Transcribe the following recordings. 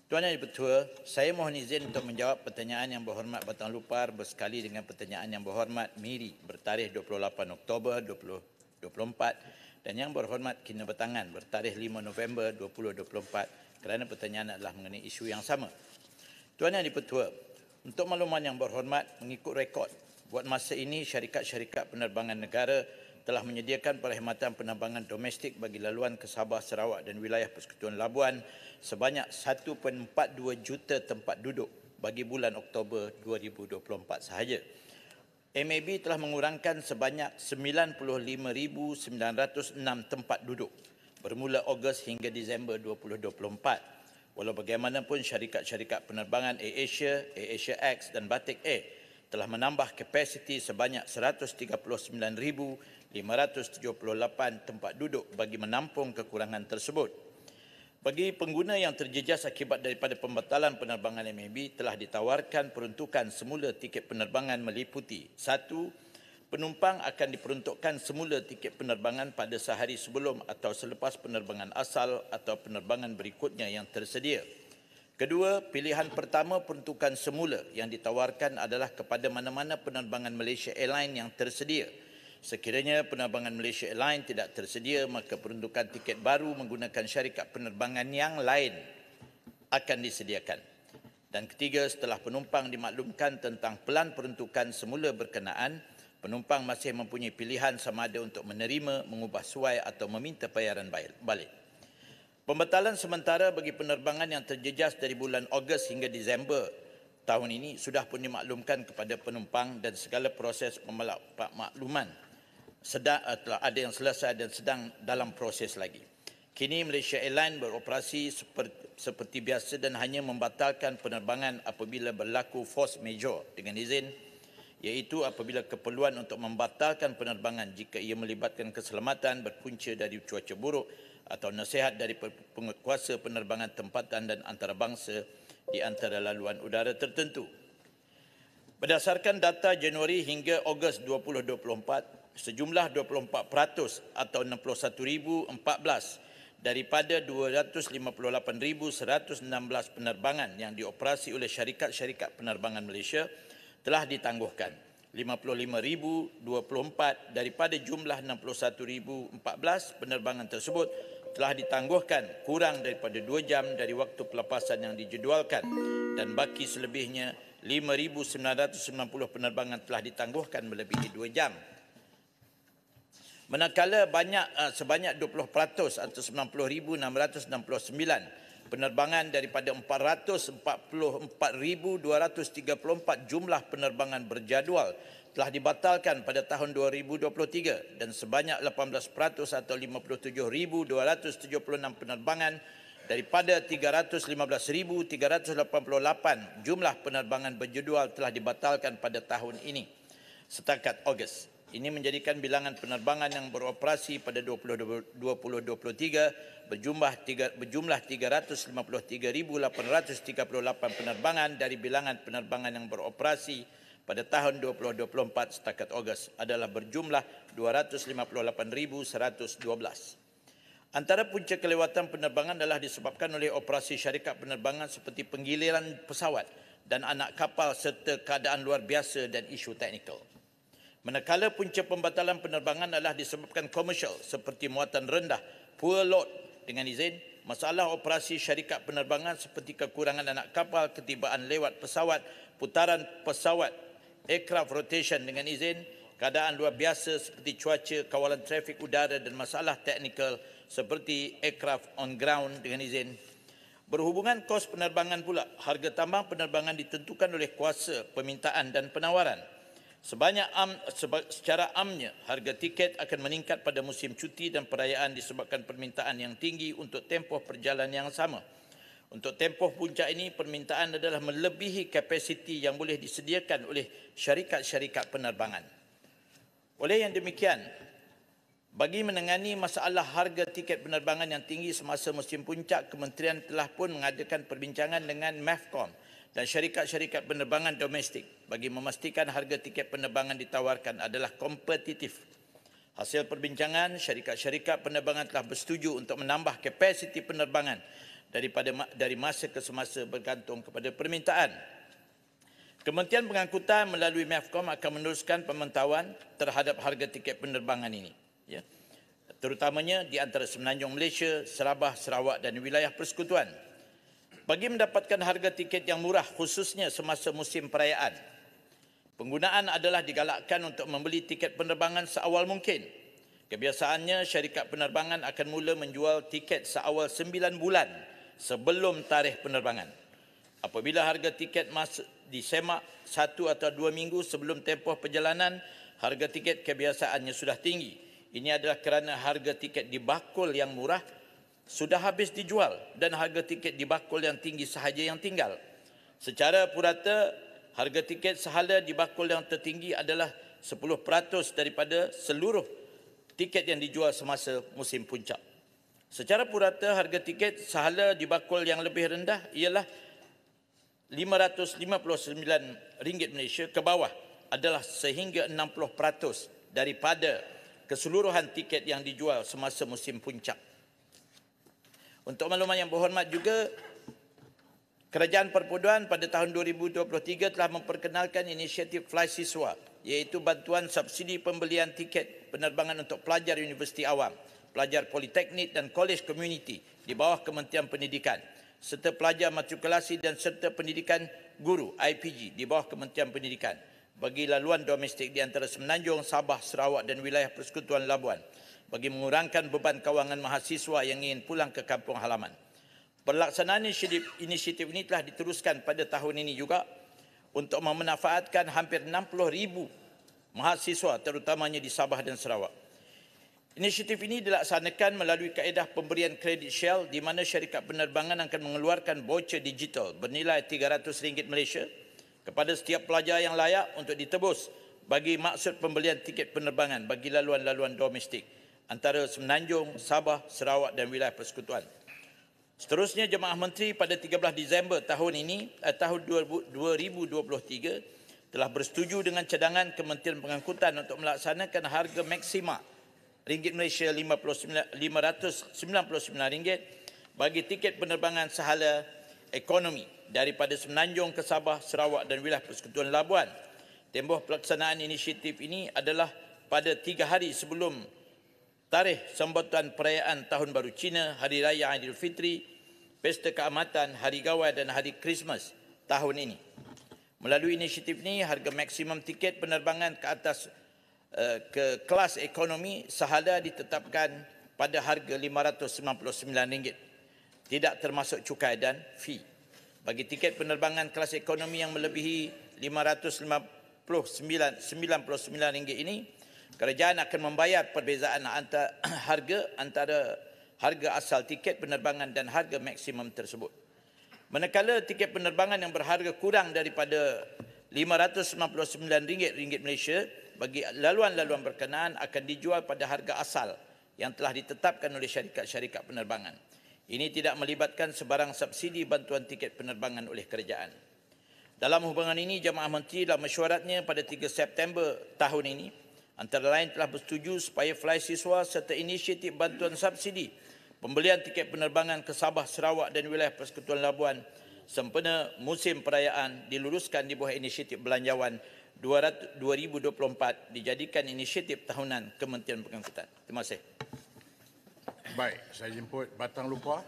Tuan Yang Dipertua, saya mohon izin untuk menjawab pertanyaan Yang Berhormat Batang Lupar bersekali dengan pertanyaan Yang Berhormat Miri bertarikh 28 Oktober 2024 dan Yang Berhormat Kinabatangan bertarikh 5 November 2024 kerana pertanyaan adalah mengenai isu yang sama. Tuan Yang Dipertua, untuk makluman Yang Berhormat, mengikut rekod, buat masa ini syarikat-syarikat penerbangan negara telah menyediakan perkhidmatan penerbangan domestik bagi laluan ke Sabah, Sarawak dan wilayah Persekutuan Labuan sebanyak 1.42 juta tempat duduk bagi bulan Oktober 2024 sahaja. MAB telah mengurangkan sebanyak 95,906 tempat duduk bermula Ogos hingga Disember 2024. Walau bagaimanapun syarikat-syarikat penerbangan AirAsia, AirAsia-X dan Batik Air telah menambah kapasiti sebanyak 139,578 tempat duduk bagi menampung kekurangan tersebut. Bagi pengguna yang terjejas akibat daripada pembatalan penerbangan MAB, telah ditawarkan peruntukan semula tiket penerbangan meliputi: 1. Penumpang akan diperuntukkan semula tiket penerbangan pada sehari sebelum atau selepas penerbangan asal atau penerbangan berikutnya yang tersedia. Kedua, pilihan pertama peruntukan semula yang ditawarkan adalah kepada mana-mana penerbangan Malaysia Airlines yang tersedia. Sekiranya penerbangan Malaysia Airlines tidak tersedia, maka peruntukan tiket baru menggunakan syarikat penerbangan yang lain akan disediakan. Dan ketiga, setelah penumpang dimaklumkan tentang pelan peruntukan semula berkenaan, penumpang masih mempunyai pilihan sama ada untuk menerima, mengubah suai atau meminta bayaran balik. Pembatalan sementara bagi penerbangan yang terjejas dari bulan Ogos hingga Disember tahun ini sudah pun dimaklumkan kepada penumpang dan segala proses pemakluman telah ada yang selesai dan sedang dalam proses lagi. Kini Malaysia Airlines beroperasi seperti biasa dan hanya membatalkan penerbangan apabila berlaku force majeure dengan izin, iaitu apabila keperluan untuk membatalkan penerbangan jika ia melibatkan keselamatan berpunca dari cuaca buruk atau nasihat dari penguatkuasa penerbangan tempatan dan antarabangsa di antara laluan udara tertentu. Berdasarkan data Januari hingga Ogos 2024, sejumlah 24% atau 61,014 daripada 258,116 penerbangan yang dioperasi oleh syarikat-syarikat penerbangan Malaysia telah ditangguhkan. 55,024 daripada jumlah 61,014 penerbangan tersebut telah ditangguhkan kurang daripada 2 jam dari waktu pelepasan yang dijadualkan dan baki selebihnya 5,990 penerbangan telah ditangguhkan melebihi 2 jam. Manakala sebanyak 20% atau 90,669 penerbangan daripada 444,234 jumlah penerbangan berjadual telah dibatalkan pada tahun 2023 dan sebanyak 18% atau 57,276 penerbangan daripada 315,388 jumlah penerbangan berjadual telah dibatalkan pada tahun ini. Setakat Ogos, ini menjadikan bilangan penerbangan yang beroperasi pada 2023 berjumlah 353,838 penerbangan dari bilangan penerbangan yang beroperasi pada tahun 2024 setakat Ogos adalah berjumlah 258,112. Antara punca kelewatan penerbangan adalah disebabkan oleh operasi syarikat penerbangan seperti penggiliran pesawat dan anak kapal serta keadaan luar biasa dan isu teknikal. Manakala punca pembatalan penerbangan adalah disebabkan komersial seperti muatan rendah, poor load dengan izin, masalah operasi syarikat penerbangan seperti kekurangan anak kapal, ketibaan lewat pesawat, putaran pesawat, aircraft rotation dengan izin, keadaan luar biasa seperti cuaca, kawalan trafik udara dan masalah teknikal seperti aircraft on ground dengan izin. Berhubungan kos penerbangan pula, harga tambang penerbangan ditentukan oleh kuasa permintaan dan penawaran. Secara amnya, harga tiket akan meningkat pada musim cuti dan perayaan disebabkan permintaan yang tinggi untuk tempoh perjalanan yang sama. Untuk tempoh puncak ini, permintaan adalah melebihi kapasiti yang boleh disediakan oleh syarikat-syarikat penerbangan. Oleh yang demikian, bagi menangani masalah harga tiket penerbangan yang tinggi semasa musim puncak, Kementerian telah pun mengadakan perbincangan dengan MAVCOM dan syarikat-syarikat penerbangan domestik bagi memastikan harga tiket penerbangan ditawarkan adalah kompetitif. Hasil perbincangan, syarikat-syarikat penerbangan telah bersetuju untuk menambah kapasiti penerbangan dari masa ke semasa bergantung kepada permintaan. Kementerian Pengangkutan melalui MEFCOM akan meneruskan pemantauan terhadap harga tiket penerbangan ini, ya, terutamanya di antara Semenanjung Malaysia, Sabah, Sarawak dan wilayah persekutuan. Bagi mendapatkan harga tiket yang murah khususnya semasa musim perayaan, penggunaan adalah digalakkan untuk membeli tiket penerbangan seawal mungkin. Kebiasaannya syarikat penerbangan akan mula menjual tiket seawal 9 bulan sebelum tarikh penerbangan. Apabila harga tiket disemak 1 atau 2 minggu sebelum tempoh perjalanan, harga tiket kebiasaannya sudah tinggi. Ini adalah kerana harga tiket di bakul yang murah sudah habis dijual dan harga tiket di bakul yang tinggi sahaja yang tinggal. Secara purata, harga tiket sehala di bakul yang tertinggi adalah 10% daripada seluruh tiket yang dijual semasa musim puncak. Secara purata, harga tiket sehala di bakul yang lebih rendah ialah RM559 Malaysia ke bawah adalah sehingga 60% daripada keseluruhan tiket yang dijual semasa musim puncak. Untuk makluman yang berhormat juga, Kerajaan Perpaduan pada tahun 2023 telah memperkenalkan inisiatif Fly Siswa, iaitu bantuan subsidi pembelian tiket penerbangan untuk pelajar universiti awam, pelajar politeknik dan kolej komuniti di bawah Kementerian Pendidikan, serta pelajar matrikulasi dan serta pendidikan guru IPG di bawah Kementerian Pendidikan bagi laluan domestik di antara Semenanjung, Sabah, Sarawak dan wilayah persekutuan Labuan bagi mengurangkan beban kewangan mahasiswa yang ingin pulang ke kampung halaman. Pelaksanaan inisiatif ini telah diteruskan pada tahun ini juga untuk memanfaatkan hampir 60,000 mahasiswa terutamanya di Sabah dan Sarawak. Inisiatif ini dilaksanakan melalui kaedah pemberian kredit Shell di mana syarikat penerbangan akan mengeluarkan voucher digital bernilai RM300 Malaysia kepada setiap pelajar yang layak untuk ditebus bagi maksud pembelian tiket penerbangan bagi laluan-laluan domestik antara Semenanjung, Sabah, Sarawak dan wilayah persekutuan. Seterusnya, Jemaah Menteri pada 13 Disember tahun 2023 telah bersetuju dengan cadangan Kementerian Pengangkutan untuk melaksanakan harga maksima ringgit Malaysia RM599 bagi tiket penerbangan sehala ekonomi daripada Semenanjung ke Sabah, Sarawak dan wilayah persekutuan Labuan. Tempoh pelaksanaan inisiatif ini adalah pada 3 hari sebelum tarikh sambutan perayaan Tahun Baru Cina, Hari Raya Aidilfitri, Pesta Keamatan, Hari Gawai dan Hari Krismas tahun ini. Melalui inisiatif ini, harga maksimum tiket penerbangan ke atas ke kelas ekonomi sehala ditetapkan pada harga RM599, tidak termasuk cukai dan fee. Bagi tiket penerbangan kelas ekonomi yang melebihi RM599 ini, kerajaan akan membayar perbezaan antara harga asal tiket penerbangan dan harga maksimum tersebut. Manakala tiket penerbangan yang berharga kurang daripada RM599 Malaysia bagi laluan-laluan berkenaan akan dijual pada harga asal yang telah ditetapkan oleh syarikat-syarikat penerbangan. Ini tidak melibatkan sebarang subsidi bantuan tiket penerbangan oleh kerajaan. Dalam hubungan ini, Jemaah Menteri dalam mesyuaratnya pada 3 September tahun ini antara lain telah bersetuju supaya Fly Siswa serta inisiatif bantuan subsidi pembelian tiket penerbangan ke Sabah, Sarawak dan wilayah persekutuan Labuan sempena musim perayaan diluruskan di bawah inisiatif belanjawan 2024 dijadikan inisiatif tahunan Kementerian Pengangkutan. Terima kasih. Baik, saya jemput Batang Lupa.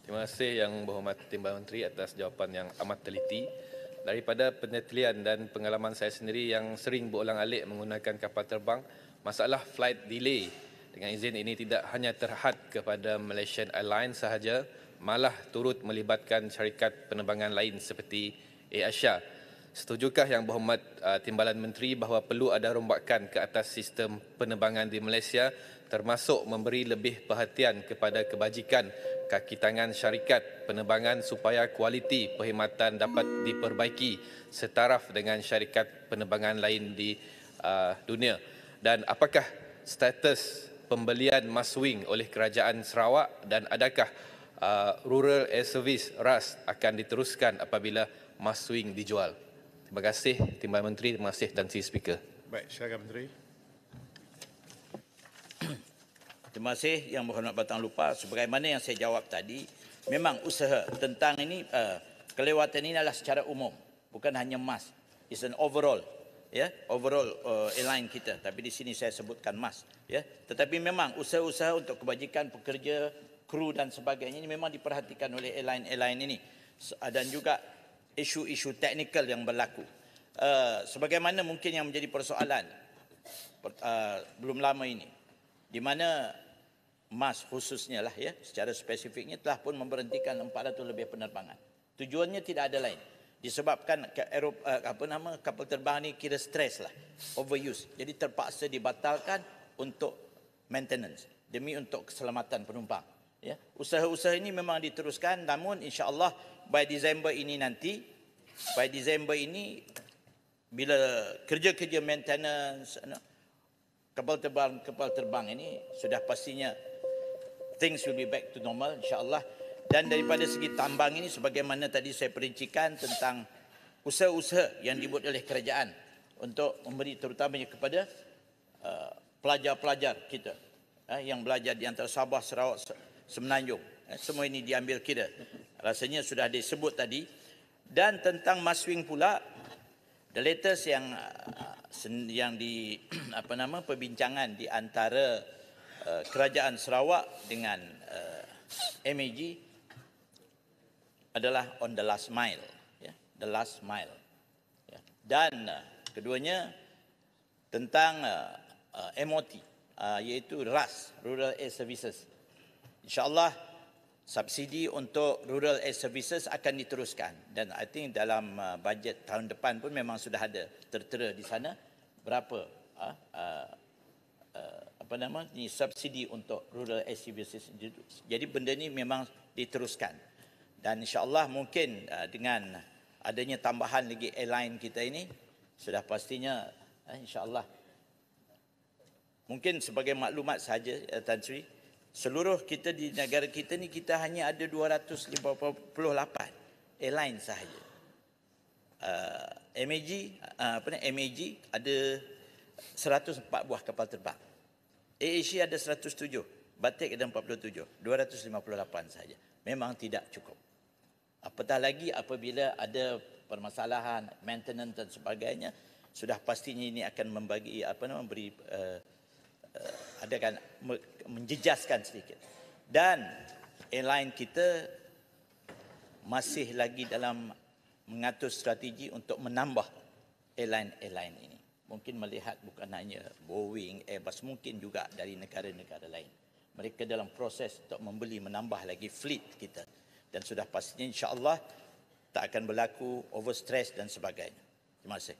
Terima kasih Yang Berhormat Timbalan Menteri atas jawapan yang amat teliti. Daripada penelitian dan pengalaman saya sendiri yang sering berulang-alik menggunakan kapal terbang, masalah flight delay dengan izin ini tidak hanya terhad kepada Malaysian Airlines sahaja, malah turut melibatkan syarikat penerbangan lain seperti AirAsia. Setujukah Yang Berhormat Timbalan Menteri bahawa perlu ada rombakan ke atas sistem penerbangan di Malaysia termasuk memberi lebih perhatian kepada kebajikan kaki tangan syarikat penerbangan supaya kualiti perkhidmatan dapat diperbaiki setaraf dengan syarikat penerbangan lain di dunia? Dan apakah status pembelian Maswing oleh Kerajaan Sarawak dan adakah Rural Air Service RAS akan diteruskan apabila Maswing dijual? Terima kasih Timbalan Menteri, terima kasih Tan Sri Speaker. Baik, silakan Menteri. Terima kasih Yang Berhormat Batang Lupa. Sebagaimana yang saya jawab tadi, memang usaha tentang ini kelewatan ini adalah secara umum, bukan hanya MAS. It's an overall, ya, overall airline kita. Tapi di sini saya sebutkan MAS, ya. Tetapi memang usaha-usaha untuk kebajikan pekerja, kru dan sebagainya ini memang diperhatikan oleh airline-airline ini. Dan juga isu-isu teknikal yang berlaku. Sebagaimana mungkin yang menjadi persoalan belum lama ini, di mana MAS khususnya lah, ya, secara spesifiknya telah pun memberhentikan 400 lebih penerbangan. Tujuannya tidak ada lain, disebabkan kapal terbang ni kira stres lah, overuse. Jadi terpaksa dibatalkan untuk maintenance demi untuk keselamatan penumpang. Ya, usaha-usaha ini memang diteruskan, namun insya-Allah by Disember ini nanti, bila kerja-kerja maintenance kapal terbang ini sudah pastinya things will be back to normal insya-Allah. Dan daripada segi tambang ini, sebagaimana tadi saya perincikan tentang usaha-usaha yang dibuat oleh kerajaan untuk memberi terutamanya kepada pelajar-pelajar kita yang belajar di antara Sabah, Sarawak, Semenanjung. Semua ini diambil kira. Rasanya sudah disebut tadi. Dan tentang Maswing pula, the latest yang di perbincangan di antara kerajaan Sarawak dengan MAG adalah on the last mile, ya, the last mile. Ya. Dan keduanya tentang MOT, iaitu RAS, Rural Air Services. InsyaAllah subsidi untuk Rural Air Services akan diteruskan, dan I think dalam bajet tahun depan pun memang sudah ada tertera di sana berapa subsidi untuk Rural Air Services. Jadi benda ni memang diteruskan, dan insyaAllah mungkin dengan adanya tambahan lagi airline kita ini, sudah pastinya insyaAllah. Mungkin sebagai maklumat saja, Tan Sri, seluruh kita di negara kita ni, kita hanya ada 258 airline sahaja. MAG ada 104 buah kapal terbang. AirAsia ada 107, Batik ada 47, 258 sahaja. Memang tidak cukup. Apatah lagi apabila ada permasalahan maintenance dan sebagainya, sudah pastinya ini akan memberi menjejaskan sedikit. Dan airline kita masih lagi dalam mengatur strategi untuk menambah airline ini. Mungkin melihat bukan hanya Boeing, Airbus, mungkin juga dari negara-negara lain. Mereka dalam proses untuk menambah lagi fleet kita. Dan sudah pastinya insya-Allah tak akan berlaku overstress dan sebagainya. Terima kasih.